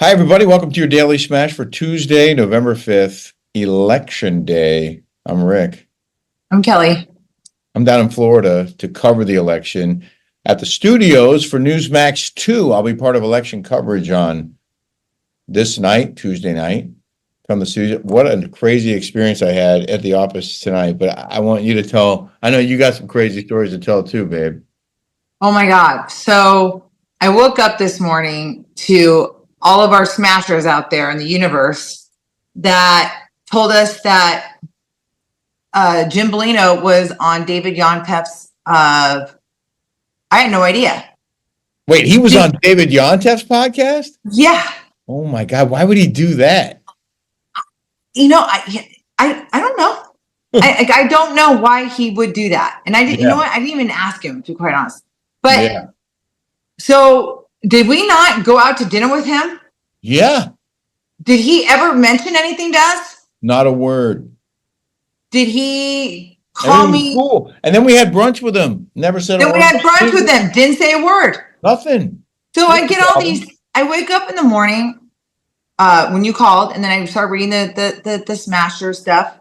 Hi, everybody. Welcome to your Daily Smash for Tuesday, November 5th, Election Day. I'm Rick. I'm Kelly. I'm down in Florida to cover the election at the studios for Newsmax 2. I'll be part of election coverage on this night, Tuesday night, from the studio. What a crazy experience I had at the office tonight. But I want you to tell, I know you got some crazy stories to tell too, babe. Oh my God. So I woke up this morning to all of our smashers out there in the universe that told us that Jim Bellino was on David Yontef's. I had no idea. Wait, he was on David Yontef's podcast? Yeah. Oh my God. Why would he do that? I don't know. I don't know why he would do that. And I didn't, you know what? I didn't even ask him, to be quite honest. But so did we not go out to dinner with him? Yeah. Did he ever mention anything to us? Not a word. Did he call me? Cool. And then we had brunch with him. Never said a word. Then we had brunch with him. Didn't say a word. Nothing. So I get all these. I wake up in the morning when you called, and then I start reading the Smasher stuff,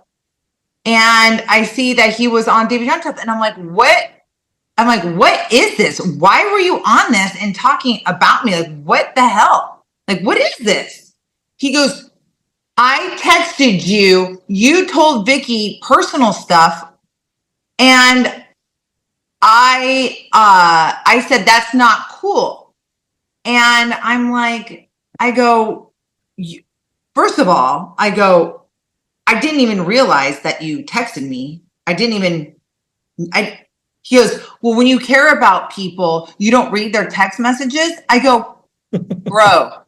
and I see that he was on David Yontef, and I'm like, what? I'm like, what is this? Why were you on this and talking about me? Like, what the hell? Like, what is this? He goes, I texted you. You told Vicky personal stuff, and I said that's not cool. And I'm like, I go, first of all, I go, I didn't even realize that you texted me. He goes, well, when you care about people, you don't read their text messages. I go, bro,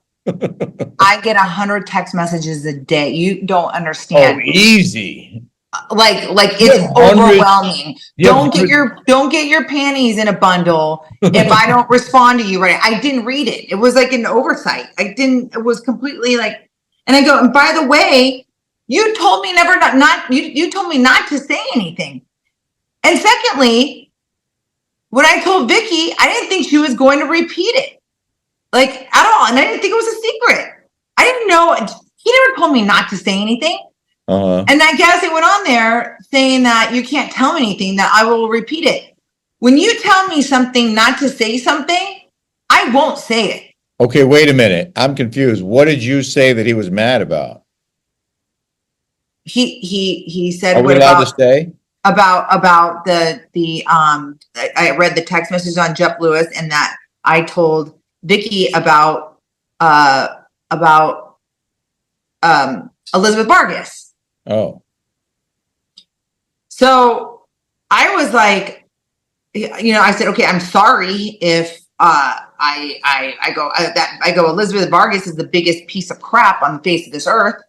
I get 100 text messages a day. You don't understand. Oh, easy. Like it's overwhelming. Don't get your panties in a bundle if I don't respond to you right. I didn't read it. It was like an oversight. It was completely like, and I go, and by the way, you told me you told me not to say anything. And secondly, when I told Vicky, I didn't think she was going to repeat it, like at all. And I didn't think it was a secret. I didn't know. He never told me not to say anything. And I guess it went on there saying that you can't tell me anything, that I will repeat it. When you tell me something not to say something, I won't say it. Okay, wait a minute. I'm confused. What did you say that he was mad about? He said, are we allowed to say? About the I read the text message on Jeff Lewis, and that I told Vicky about Elizabeth Vargas. Oh. So I was like, I said, okay, I'm sorry if I go, Elizabeth Vargas is the biggest piece of crap on the face of this earth.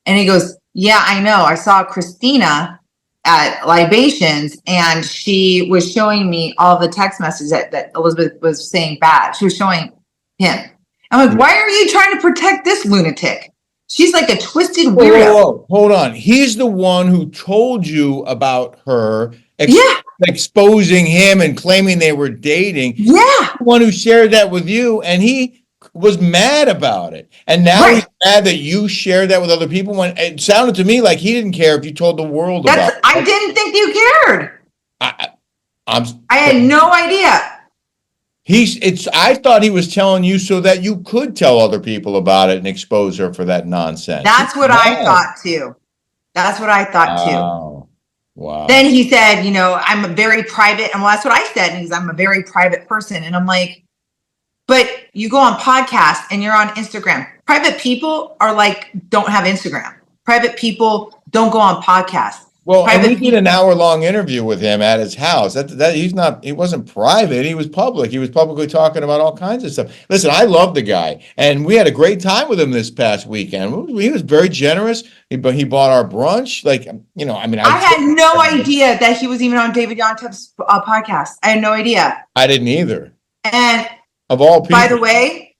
And he goes, yeah, I know. I saw Christina at Libations, and she was showing me all the text messages that Elizabeth was saying bad. She was showing him. I'm like, why are you trying to protect this lunatic? She's like a twisted weirdo. Whoa. Hold on. He's the one who told you about her exposing him and claiming they were dating. Yeah. He's the one who shared that with you, and he was mad about it. And now he's mad that you shared that with other people, when it sounded to me like he didn't care if you told the world about it. I didn't think you cared. I had no idea. I thought he was telling you so that you could tell other people about it and expose her for that nonsense. That's what I thought too. That's what I thought too. Wow. Then he said, I'm a very private, and well, that's what I said. And I'm a very private person. And I'm like, but you go on podcasts and you're on Instagram. Private people don't have Instagram. Private people don't go on podcasts. Well, and we did an hour-long interview with him at his house. He wasn't private. He was public. He was publicly talking about all kinds of stuff. Listen, I love the guy, and we had a great time with him this past weekend. He was very generous. He bought our brunch. I had no idea that he was even on David Yontef's podcast. I had no idea. I didn't either. And of all people, by the way,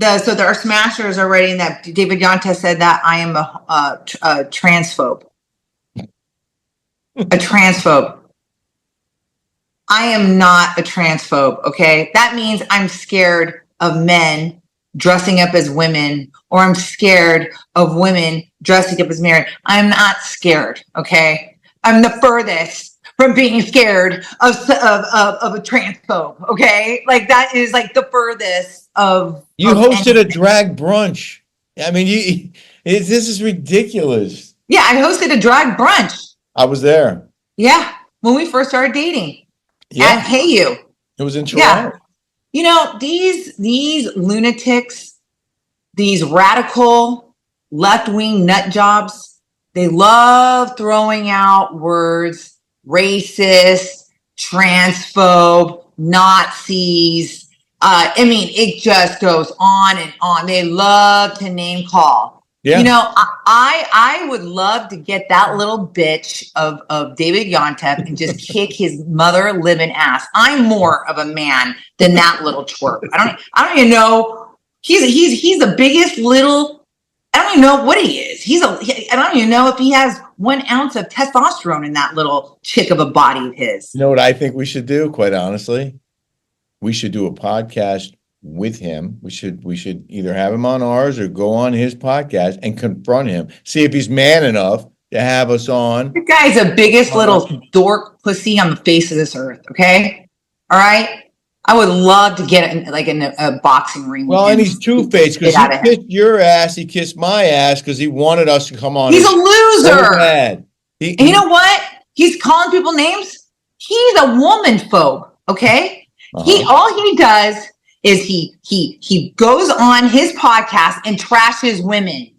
our smashers are writing that David Yontef said that I am a transphobe. A transphobe. I am not a transphobe, okay? That means I'm scared of men dressing up as women, or I'm scared of women dressing up as men. I'm not scared, okay? I'm the furthest from being scared of a transphobe, okay? Like that is like the furthest of. You of hosted anything. a drag brunch. I mean, this is ridiculous. Yeah, I hosted a drag brunch. I was there. Yeah, when we first started dating. Yeah. At Hey You. It was in Toronto. Yeah. You know, these lunatics, these radical left-wing nut jobs, they love throwing out words, racist, transphobe, Nazis. I mean, it just goes on and on. They love to name call. Yeah. You know, I would love to get that little bitch of David Yontef and just kick his mother living ass. I'm more of a man than that little twerp. I don't even know. He's the biggest little. I don't even know what he is. I don't even know if he has 1 ounce of testosterone in that little chick of a body of his. You know what I think we should do, quite honestly? We should do a podcast with him. We should either have him on ours or go on his podcast and confront him. See if he's man enough to have us on. The guy's the biggest little dork pussy on the face of this earth. Okay, all right. I would love to get in a boxing ring. Well, and he's two-faced because he kissed your ass, he kissed my ass because he wanted us to come on. He's a loser. So bad. And you know what? He's calling people names. He's a woman phobe. Okay. All he does is he goes on his podcast and trashes women.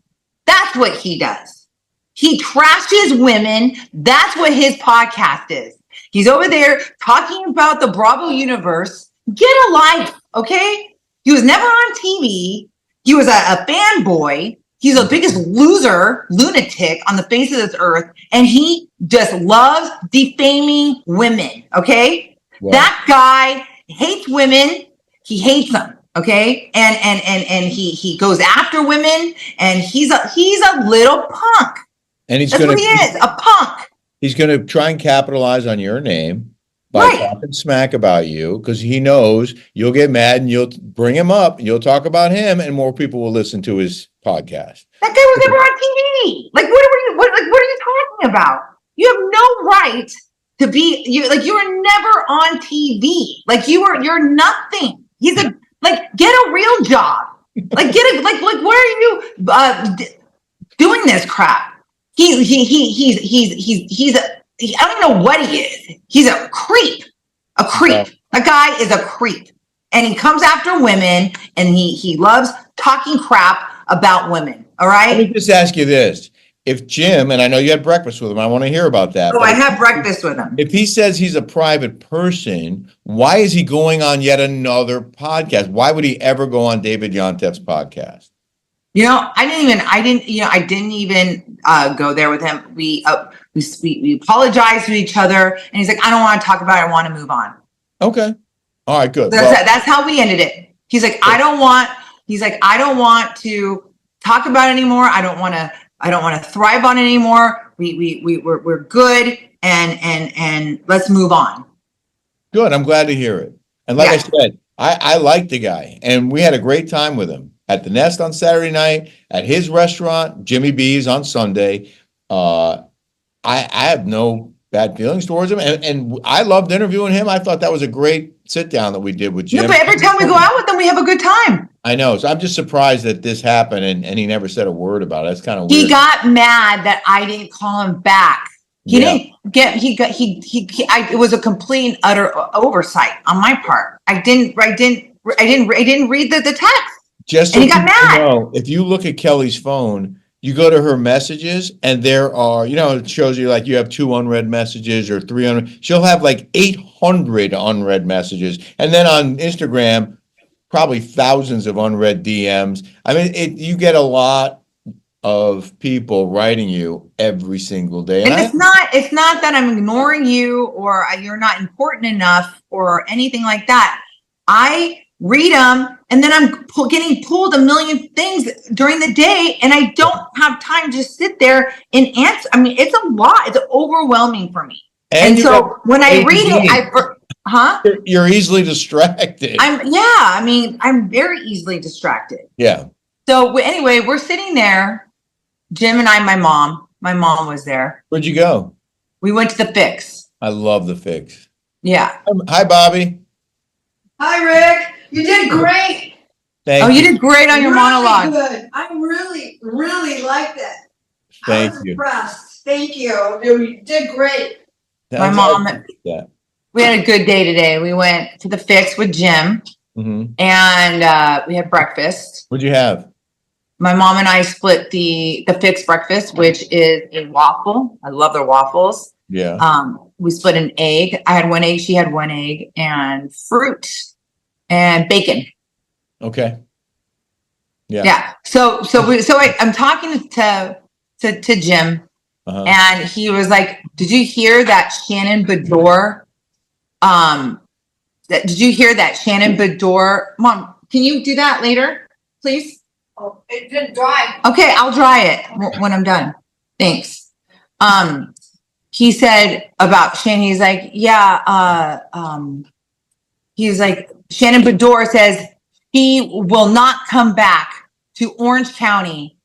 That's what he does. He trashes women. That's what his podcast is. He's over there talking about the Bravo universe. Get a life, okay? He was never on TV. He was a fanboy. He's the biggest loser, lunatic on the face of this earth. And he just loves defaming women, okay? Wow. That guy hates women. He hates them, okay? And he goes after women, and he's a little punk. And that's what he is, a punk. He's going to try and capitalize on your name by talking smack about you because he knows you'll get mad and you'll bring him up and you'll talk about him and more people will listen to his podcast. That guy was never on TV. Like, what are you talking about? You have no right to be you were never on TV. Like you're nothing. Get a real job. Like where are you doing this crap? He's I don't know what he is. He's a creep. A creep. Yeah. That guy is a creep. And he comes after women and he loves talking crap about women. All right. Let me just ask you this. If Jim, and I know you had breakfast with him, I want to hear about that. Oh, I had breakfast with him. If he says he's a private person, why is he going on yet another podcast? Why would he ever go on David Yontef's podcast? You know, I didn't even go there with him. We apologized to each other, and he's like, I don't want to talk about it. I want to move on. Okay. All right, good. That's how we ended it. He's like, I don't want to talk about it anymore. I don't want to thrive on it anymore. We're good, and let's move on. Good. I'm glad to hear it. And like I said, I like the guy, and we had a great time with him at the Nest on Saturday night, at his restaurant, Jimmy B's on Sunday. I have no bad feelings towards him, and I loved interviewing him. I thought that was a great sit down that we did with Jim. Yeah, but every time we go out with him, we have a good time. I know. So I'm just surprised that this happened, and he never said a word about it. That's kind of weird. He got mad that I didn't call him back. It was a complete and utter oversight on my part. I didn't read the text. Just so he got mad. Know, if you look at Kelly's phone, you go to her messages, and there are, it shows you like you have 2 unread messages or 300. She'll have like 800 unread messages, and then on Instagram, probably thousands of unread DMs. I mean, you get a lot of people writing you every single day, and it's not that I'm ignoring you or you're not important enough or anything like that. I read them, and then I'm getting pulled a million things during the day, and I don't have time to sit there and answer. I mean, it's a lot. It's overwhelming for me. And so when I read it, Huh? You're easily distracted. I'm very easily distracted. Yeah. So anyway, we're sitting there, Jim and I, my mom was there. Where'd you go? We went to the Fix. I love the Fix. Yeah. Hi, Bobby. Hi, Rick. You did great. Thank you did great on your monologue. Good. I really, really liked it. Thank I was you. impressed. Thank you. You did great. My mom. We had a good day today. We went to the Fix with Jim, and we had breakfast. What'd you have? My mom and I split the Fix breakfast, which is a waffle. I love their waffles. Yeah. We split an egg. I had one egg. She had one egg, and fruit and bacon. Okay. Yeah. Yeah. So I'm talking to Jim, and he was like, "Did you hear that Shannon Bedore? Did you hear that Shannon Bedore? Mom, can you do that later, please? Oh, it didn't dry. Okay, I'll dry it when I'm done. Thanks." He said about Shannon. He's like, "Yeah." He's like, Shannon Bedore says he will not come back to Orange County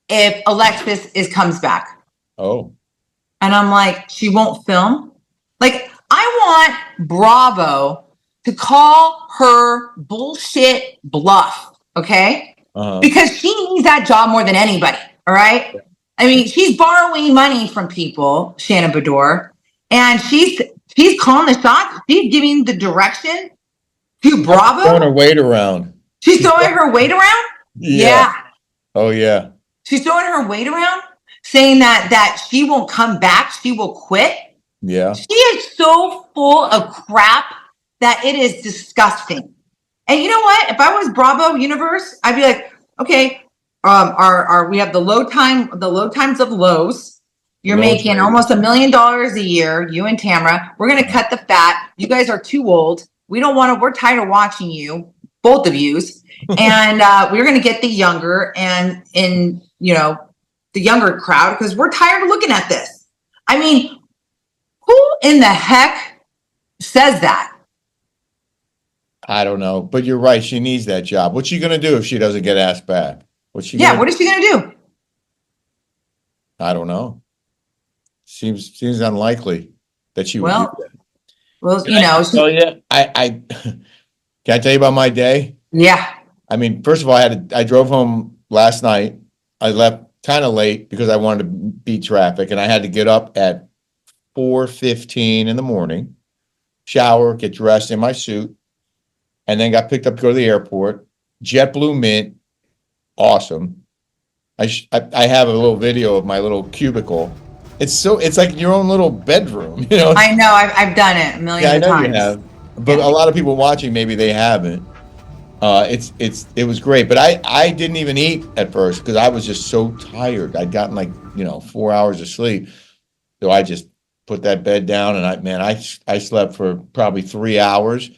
if Alexis comes back. Oh. And I'm like, she won't film? Like, I want Bravo to call her bullshit bluff, okay? Because she needs that job more than anybody, all right? I mean, she's borrowing money from people, Shannon Bedore, and she's calling the shots. She's giving the direction to Bravo. Throwing her weight around. She's throwing her weight around? Yeah. Oh, yeah. She's throwing her weight around, saying that she won't come back. She will quit. Yeah. She is so full of crap that it is disgusting. And you know what? If I was Bravo Universe, I'd be like, okay, we have the low times of lows. You're making almost $1 million a year, you and Tamara. We're gonna cut the fat. You guys are too old. We're tired of watching you, both of yous. And we're gonna get the younger and the younger crowd because we're tired of looking at this. I mean, who in the heck says that? I don't know, but you're right. She needs that job. What's she going to do if she doesn't get asked back? What is she going to do? I don't know. Seems unlikely that she would do that. Well, I can I tell you about my day? Yeah. I mean, first of all, I drove home last night. I left kind of late because I wanted to beat traffic, and I had to get up at 4:15 in the morning, shower, get dressed in my suit, and then got picked up to go to the airport. JetBlue Mint, awesome. I have a little video of my little cubicle. It's like your own little bedroom, you know. I know. I've done it a million times. Yeah, I know you have, but a lot of people watching maybe they haven't. It was great, but I didn't even eat at first because I was just so tired. I'd gotten 4 hours of sleep, so I just put that bed down and I slept for probably 3 hours.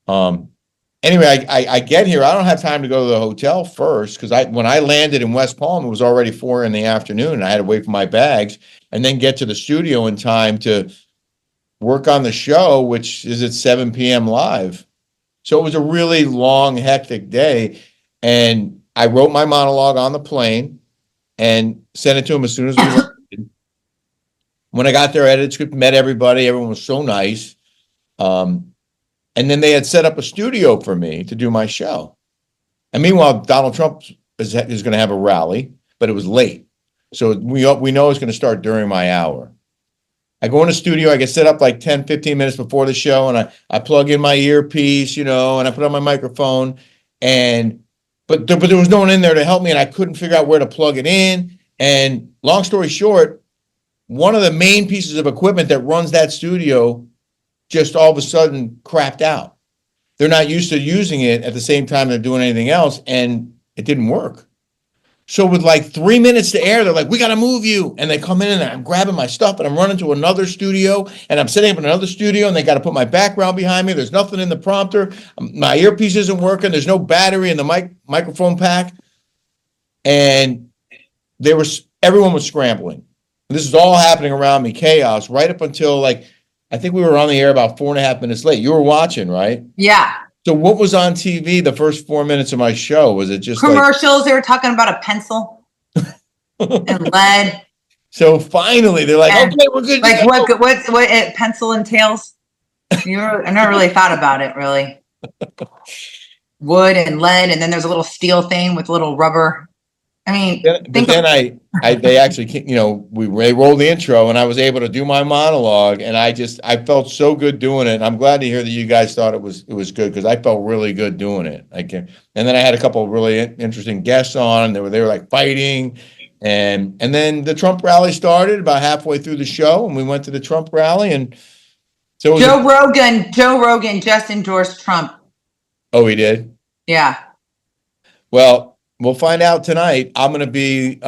Anyway, I get here. I don't have time to go to the hotel first because when I landed in West Palm, it was already 4 p.m. and I had to wait for my bags and then get to the studio in time to work on the show, which is at 7 p.m. live. So it was a really long, hectic day. And I wrote my monologue on the plane and sent it to him as soon as we landed. When I got there, edited script, met everybody. Everyone was so nice. And then they had set up a studio for me to do my show. And meanwhile, Donald Trump is going to have a rally, but it was late. So we know it's going to start during my hour. I go in the studio, I get set up like 10, 15 minutes before the show, and I plug in my earpiece, and I put on my microphone. But there was no one in there to help me, and I couldn't figure out where to plug it in. And long story short, one of the main pieces of equipment that runs that studio just all of a sudden crapped out. They're not used to using it at the same time they're doing anything else, and it didn't work. So with like 3 minutes to air, they're like, "We got to move you." And they come in and I'm grabbing my stuff and I'm running to another studio and I'm setting up another studio and they got to put my background behind me. There's nothing in the prompter. My earpiece isn't working. There's no battery in the microphone pack. And everyone was scrambling. This is all happening around me, chaos, right up until I think we were on the air about 4.5 minutes late. You were watching, right? Yeah. So what was on TV the first 4 minutes of my show? Was it just commercials? They were talking about a pencil and lead. So finally, they're like, And okay, we're good. Like what pencil entails? I never really thought about it, really. Wood and lead, and then there's a little steel thing with a little rubber. I mean, they actually, they rolled the intro, and I was able to do my monologue, and I felt so good doing it. And I'm glad to hear that you guys thought it was good, because I felt really good doing it. And then I had a couple of really interesting guests on. They were like fighting, and then the Trump rally started about halfway through the show, and we went to the Trump rally, and so Joe Rogan just endorsed Trump. Oh, he did? Yeah. Well, we'll find out tonight. I'm going to be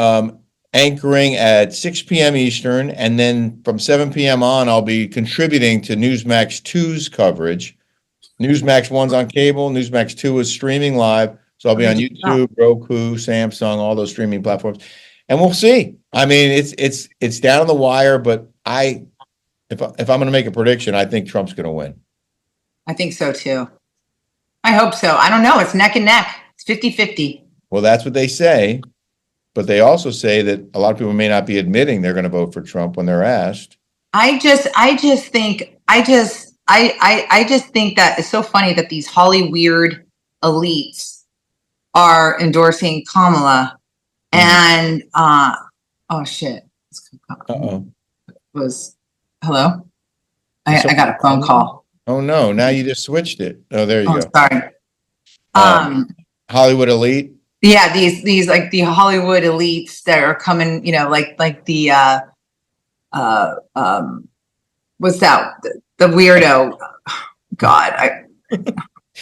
anchoring at 6 p.m. Eastern, and then from 7 p.m. on, I'll be contributing to Newsmax 2's coverage. Newsmax 1's on cable. Newsmax 2 is streaming live. So I'll be on YouTube, Roku, Samsung, all those streaming platforms. And we'll see. I mean, it's down on the wire, but if I'm going to make a prediction, I think Trump's going to win. I think so too. I hope so. I don't know. It's neck and neck. It's 50-50. Well, that's what they say. But they also say that a lot of people may not be admitting they're going to vote for Trump when they're asked. I just think that it's so funny that these Hollywood elites are endorsing Kamala. And oh shit. Uh-oh. Hello? I got a phone call. Oh no, now you just switched it. Oh, there you go. Sorry. Hollywood elite. Yeah, these like the Hollywood elites that are coming, like the what's that? The weirdo. God,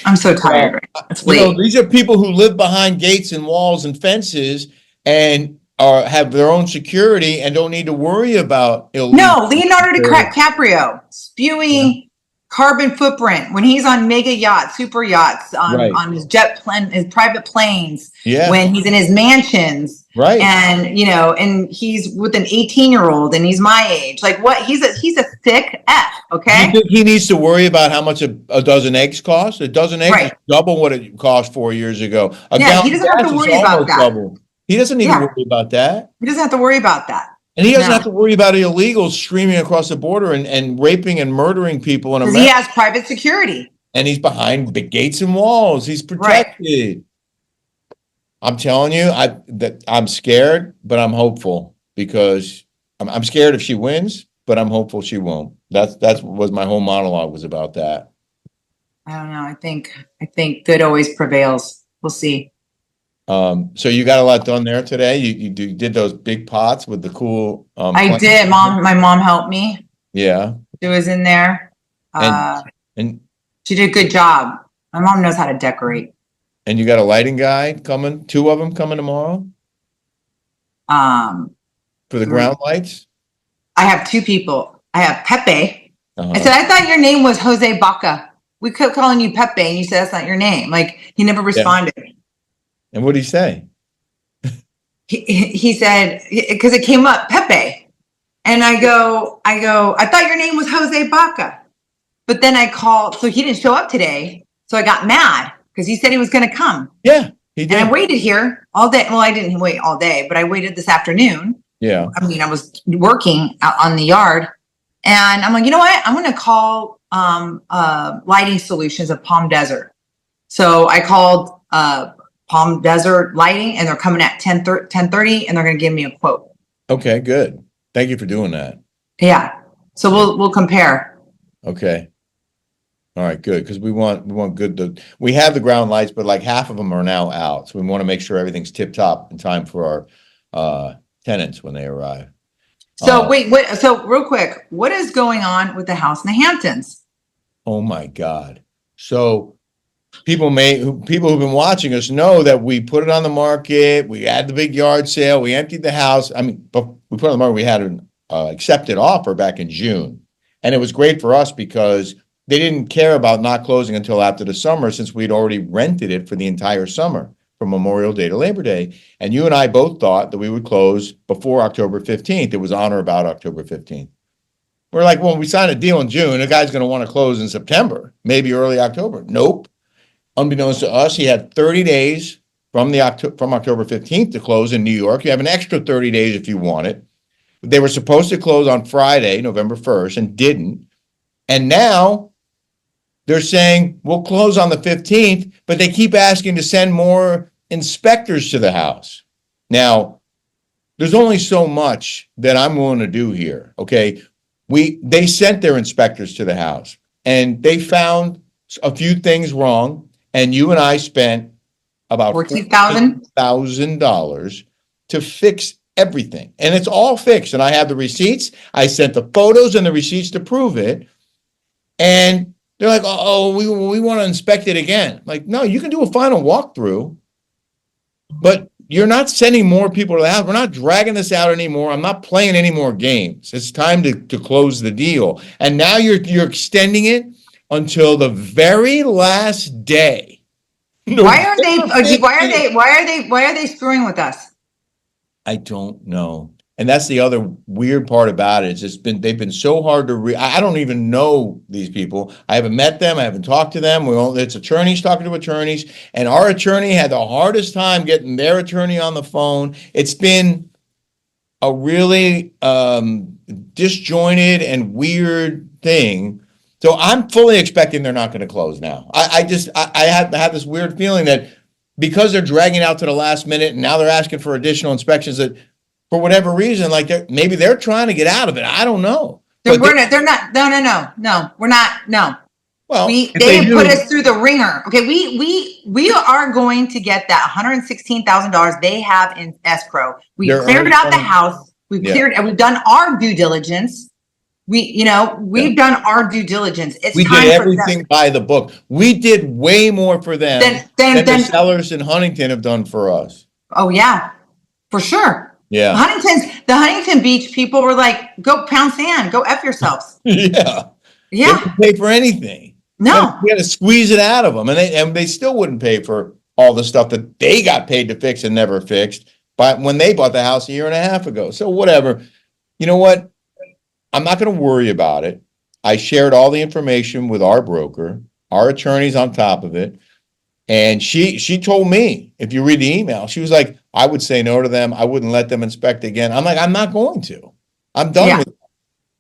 I'm so tired. It's late. These are people who live behind gates and walls and fences and have their own security and don't need to worry about illegal. No, Leonardo DiCaprio spewing carbon footprint when he's on mega yachts, super yachts, on his jet plane, his private planes. Yeah. When he's in his mansions. Right. And and he's with an 18-year-old and he's my age. Like what? He's a thick F. Okay. You think he needs to worry about how much a dozen eggs cost? A dozen eggs is double what it cost 4 years ago. He doesn't have to worry about that. Double. He doesn't need to worry about that. He doesn't have to worry about that. And he doesn't have to worry about illegals streaming across the border and raping and murdering people in America. He has private security. And he's behind big gates and walls. He's protected. Right. I'm telling you, I'm scared, but I'm hopeful, because I'm scared if she wins, but I'm hopeful she won't. That's what my whole monologue was about. That. I don't know. I think good always prevails. We'll see. So you got a lot done there today. You did those big pots with the cool. I did. My mom helped me. Yeah. She was in there. And she did a good job. My mom knows how to decorate. And you got a lighting guy coming, 2 of them coming tomorrow? For the ground lights? I have 2 people. I have Pepe. I said, I thought your name was Jose Baca. We kept calling you Pepe, and you said that's not your name. Like, he never responded. Yeah. And what did he say? He said, because it came up, Pepe. And I go, I thought your name was Jose Baca. But then I called, so he didn't show up today. So I got mad. Because he said he was going to come. Yeah, he did. And I waited here all day. Well, I didn't wait all day, but I waited this afternoon. Yeah. I mean, I was working out on the yard. And I'm like, you know what? I'm going to call Lighting Solutions of Palm Desert. So I called Palm Desert Lighting, and they're coming at 10:30, and they're going to give me a quote. Okay, good. Thank you for doing that. Yeah. So we'll compare. Okay. All right, good, because we want good. We have the ground lights, but like half of them are now out, so we want to make sure everything's tip top in time for our tenants when they arrive. So wait. So real quick, what is going on with the house in the Hamptons? Oh my God! So people who've been watching us know that we put it on the market. We had the big yard sale. We emptied the house. I mean, but we put it on the market. We had an accepted offer back in June, and it was great for us because they didn't care about not closing until after the summer, since we'd already rented it for the entire summer from Memorial Day to Labor Day. And you and I both thought that we would close before October 15th. It was on or about October 15th. We're like, well, we signed a deal in June. The guy's going to want to close in September, maybe early October. Nope. Unbeknownst to us, he had 30 days from October 15th to close in New York. You have an extra 30 days if you want it. They were supposed to close on Friday, November 1st, and didn't. And now they're saying we'll close on the 15th, but they keep asking to send more inspectors to the house. Now, there's only so much that I'm willing to do here. Okay. They sent their inspectors to the house and they found a few things wrong. And you and I spent about $14,000 to fix everything. And it's all fixed. And I have the receipts. I sent the photos and the receipts to prove it. And they're like, oh, we want to inspect it again. Like, no, you can do a final walkthrough, but you're not sending more people to the house. We're not dragging this out anymore. I'm not playing any more games. It's time to close the deal. And now you're extending it until the very last day. Why are they screwing with us? I don't know. And that's the other weird part about it. They've been so hard to I don't even know these people. I haven't met them. I haven't talked to them. It's attorneys talking to attorneys. And our attorney had the hardest time getting their attorney on the phone. It's been a really disjointed and weird thing. So I'm fully expecting they're not going to close now. I have this weird feeling that because they're dragging out to the last minute and now they're asking for additional inspections that for whatever reason, like maybe they're trying to get out of it. I don't know. They're not. No, we're not. No. Well, they put us through the ringer. Okay, we are going to get that $116,000 they have in escrow. We cleared out the house. We've done our due diligence. We've done our due diligence. We did everything by the book. We did way more for them than the sellers in Huntington have done for us. Oh yeah, for sure. Yeah. The Huntington Beach people were like, go pound sand, go F yourselves. Yeah. Yeah. They didn't pay for anything. No. We had to squeeze it out of them. And they still wouldn't pay for all the stuff that they got paid to fix and never fixed when they bought the house a year and a half ago. So whatever. You know what? I'm not going to worry about it. I shared all the information with our broker. Our attorney's on top of it. And she told me, if you read the email, she was like, I would say no to them. I wouldn't let them inspect again. I'm like, I'm not going to. I'm done with it.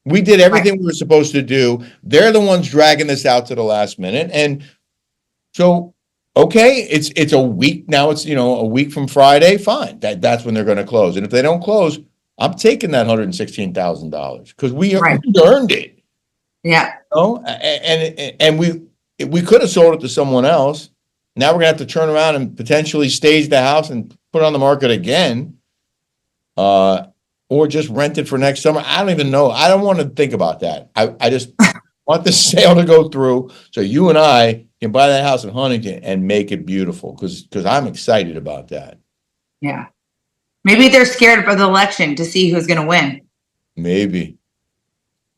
We did everything we were supposed to do. They're the ones dragging this out to the last minute. And so, okay, it's a week. Now it's, a week from Friday. Fine. That's when they're going to close. And if they don't close, I'm taking that $116,000 because we earned it. Yeah. And we could have sold it to someone else. Now we're going to have to turn around and potentially stage the house and put it on the market again, or just rent it for next summer. I don't even know. I don't want to think about that. I just want the sale to go through so you and I can buy that house in Huntington and make it beautiful because I'm excited about that. Yeah. Maybe they're scared of the election to see who's going to win. Maybe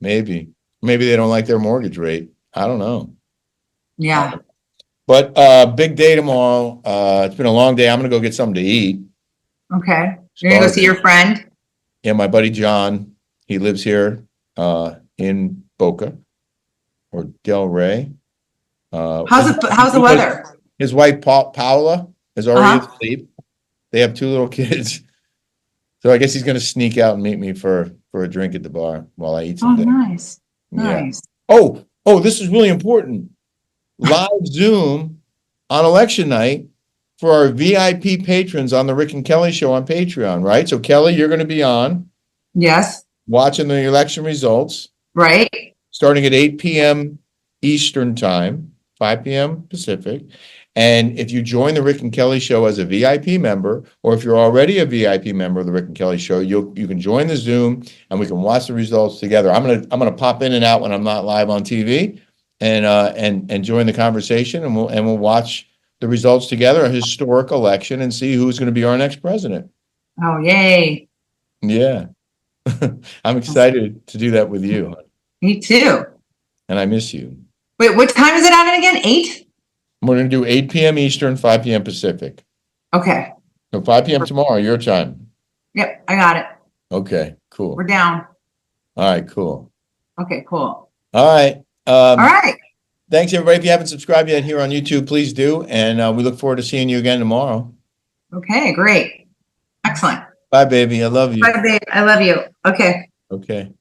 they don't like their mortgage rate. I don't know. Yeah. But big day tomorrow. It's been a long day. I'm going to go get something to eat. Okay. You're going to go see your friend? Yeah, my buddy John. He lives here in Boca or Del Rey. How's the weather? His wife, Paula, is already asleep. They have 2 little kids. So I guess he's going to sneak out and meet me for a drink at the bar while I eat something. Oh, nice. Nice. Yeah. Oh, this is really important. Live Zoom on election night for our VIP patrons on the Rick and Kelly show on Patreon, right? So Kelly, you're going to be on. Yes. Watching the election results. Right. Starting at 8 p.m. Eastern time, 5 p.m. Pacific. And if you join the Rick and Kelly show as a VIP member, or if you're already a VIP member of the Rick and Kelly show, you can join the Zoom and we can watch the results together. I'm gonna pop in and out when I'm not live on TV. And join the conversation, and we'll watch the results together, a historic election, and see who's going to be our next president. Oh, yay. Yeah. I'm excited to do that with you. Me too. And I miss you. Wait, what time is it on again? 8? We're going to do 8 p.m. Eastern, 5 p.m. Pacific. Okay. So 5 p.m. tomorrow, your time. Yep, I got it. Okay, cool. We're down. All right, cool. Okay, cool. All right. All right. Thanks, everybody. If you haven't subscribed yet here on YouTube, please do. And we look forward to seeing you again tomorrow. Okay, great. Excellent. Bye, baby. I love you. Bye, babe. I love you. Okay. Okay.